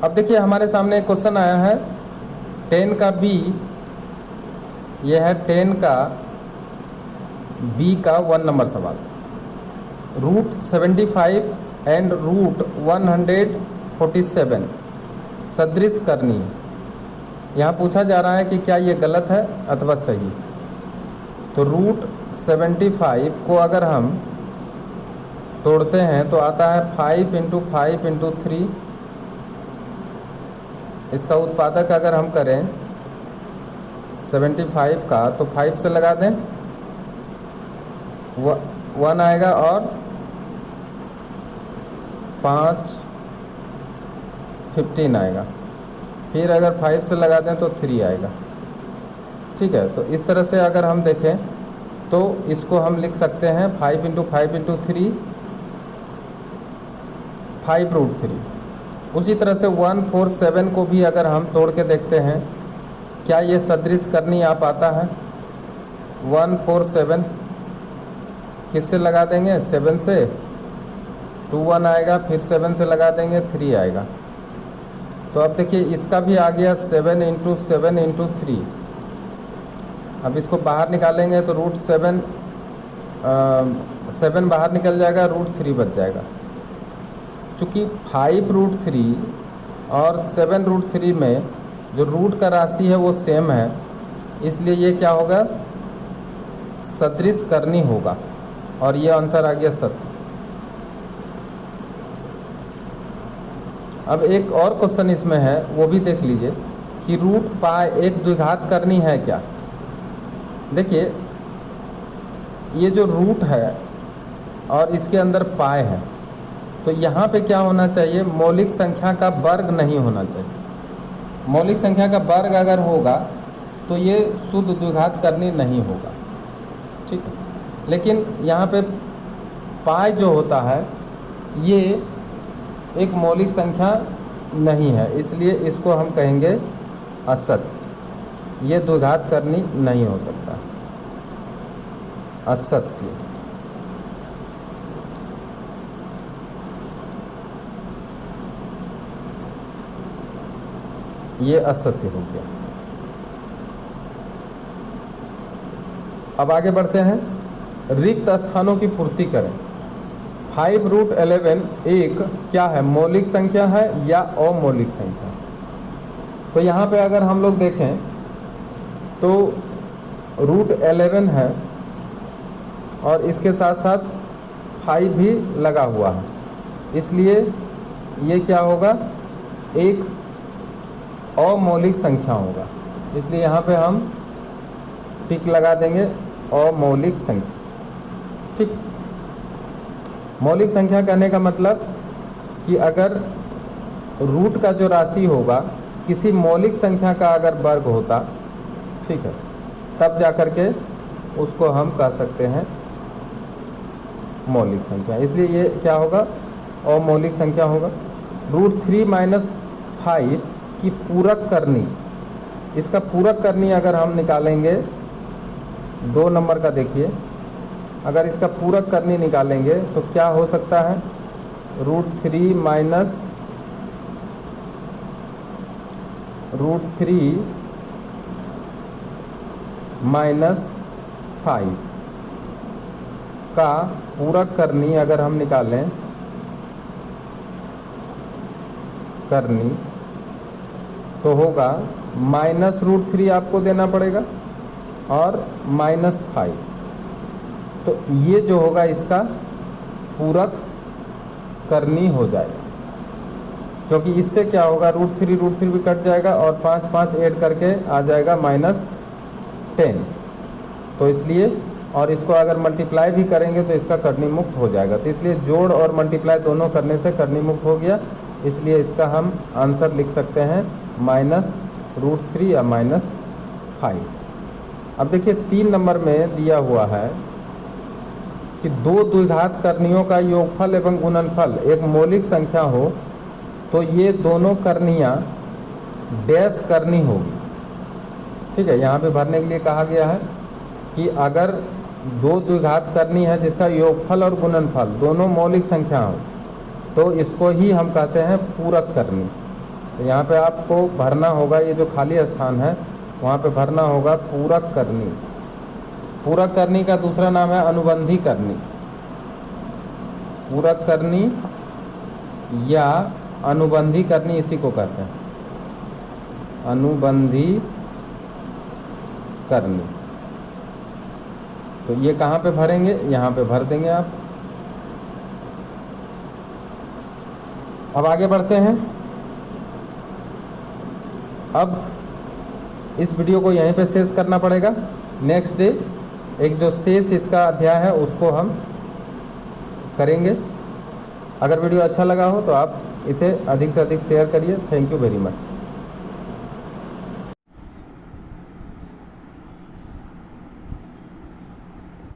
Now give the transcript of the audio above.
अब देखिए हमारे सामने एक क्वेश्चन आया है 10 का b, यह है 10 का b का 1 नंबर सवाल। √75 एंड √147 सदृश करनी है। यहाँ पूछा जा रहा है कि क्या ये गलत है अथवा सही। तो √75 को अगर हम तोड़ते हैं तो आता है 5 × 5 × 3। इसका उत्पादक अगर हम करें 75 का तो 5 से लगा दें 1 आएगा और 5 15 आएगा। फिर अगर 5 से लगा दें तो 3 आएगा। ठीक है, तो इस तरह से अगर हम देखें तो इसको हम लिख सकते हैं 5 × 5 × 3 5√3। उसी तरह से 147 को भी अगर हम तोड़ के देखते हैं क्या ये सदृश करनी आ पाता है। 147 किससे लगा देंगे 7 से, 2 1 आएगा, फिर 7 से लगा देंगे 3 आएगा। तो अब देखिए इसका भी आ गया 7 × 7 × 3। अब इसको बाहर निकालेंगे तो √7 बाहर निकल जाएगा, √3 बच जाएगा। चूँकि 5√3 और 7√3 में जो रूट का राशि है वो सेम है, इसलिए ये क्या होगा सदृश करनी होगा और ये आंसर आ गया सत्य। अब एक और क्वेश्चन इसमें है, वो भी देख लीजिए कि √π एक द्विघात करनी है क्या। देखिए ये जो रूट है और इसके अंदर पाई है, तो यहाँ पे क्या होना चाहिए मौलिक संख्या का वर्ग नहीं होना चाहिए। मौलिक संख्या का वर्ग अगर होगा तो ये शुद्ध द्विघात करनी नहीं होगा। ठीक है, लेकिन यहाँ पे पाई जो होता है ये एक मौलिक संख्या नहीं है, इसलिए इसको हम कहेंगे असत्य। ये द्विघात करनी नहीं हो सकता, असत्य। ये असत्य हो गया। अब आगे बढ़ते हैं, रिक्त स्थानों की पूर्ति करें। 5√11 एक क्या है मौलिक संख्या है या अमौलिक संख्या। तो यहाँ पे अगर हम लोग देखें तो √11 है और इसके साथ साथ 5 भी लगा हुआ है, इसलिए ये क्या होगा एक अमौलिक संख्या होगा। इसलिए यहाँ पे हम टिक लगा देंगे अमौलिक संख्या। ठीक, मौलिक संख्या कहने का मतलब कि अगर रूट का जो राशि होगा किसी मौलिक संख्या का अगर वर्ग होता, ठीक है, तब जा कर के उसको हम कह सकते हैं मौलिक संख्या। इसलिए ये क्या होगा अमौलिक संख्या होगा। √3 - 5 की पूरक करनी, इसका पूरक करनी अगर हम निकालेंगे 2 नंबर का, देखिए अगर इसका पूरक करनी निकालेंगे तो क्या हो सकता है √3 - 5 का पूरक करनी अगर हम निकालें करनी तो होगा -√3 आपको देना पड़ेगा और -5। तो ये जो होगा इसका पूरक करनी हो जाएगा, क्योंकि इससे क्या होगा √3 भी कट जाएगा और 5 5 ऐड करके आ जाएगा -10। तो इसलिए और इसको अगर मल्टीप्लाई भी करेंगे तो इसका करनी मुक्त हो जाएगा। तो इसलिए जोड़ और मल्टीप्लाई दोनों करने से करनी मुक्त हो गया, इसलिए इसका हम आंसर लिख सकते हैं -√3 या -5। अब देखिए 3 नंबर में दिया हुआ है कि 2 द्विघात करणियों का योगफल एवं गुणनफल एक मौलिक संख्या हो तो ये दोनों करणियाँ डैश करनी होगी। ठीक है, यहाँ पे भरने के लिए कहा गया है कि अगर 2 द्विघात करनी है जिसका योगफल और गुणनफल दोनों मौलिक संख्या हो तो इसको ही हम कहते हैं पूरक करनी। तो यहाँ पे आपको भरना होगा, ये जो खाली स्थान है वहाँ पे भरना होगा पूरक करनी। पूरक करनी का दूसरा नाम है अनुबंधी करनी। पूरक करनी या अनुबंधी करनी इसी को कहते हैं, अनुबंधी करनी। तो ये कहाँ पे भरेंगे, यहाँ पे भर देंगे आप। अब आगे बढ़ते हैं। अब इस वीडियो को यहीं पे शेष करना पड़ेगा। नेक्स्ट डे एक जो शेष इसका अध्याय है उसको हम करेंगे। अगर वीडियो अच्छा लगा हो तो आप इसे अधिक से अधिक शेयर करिए। Thank you very much.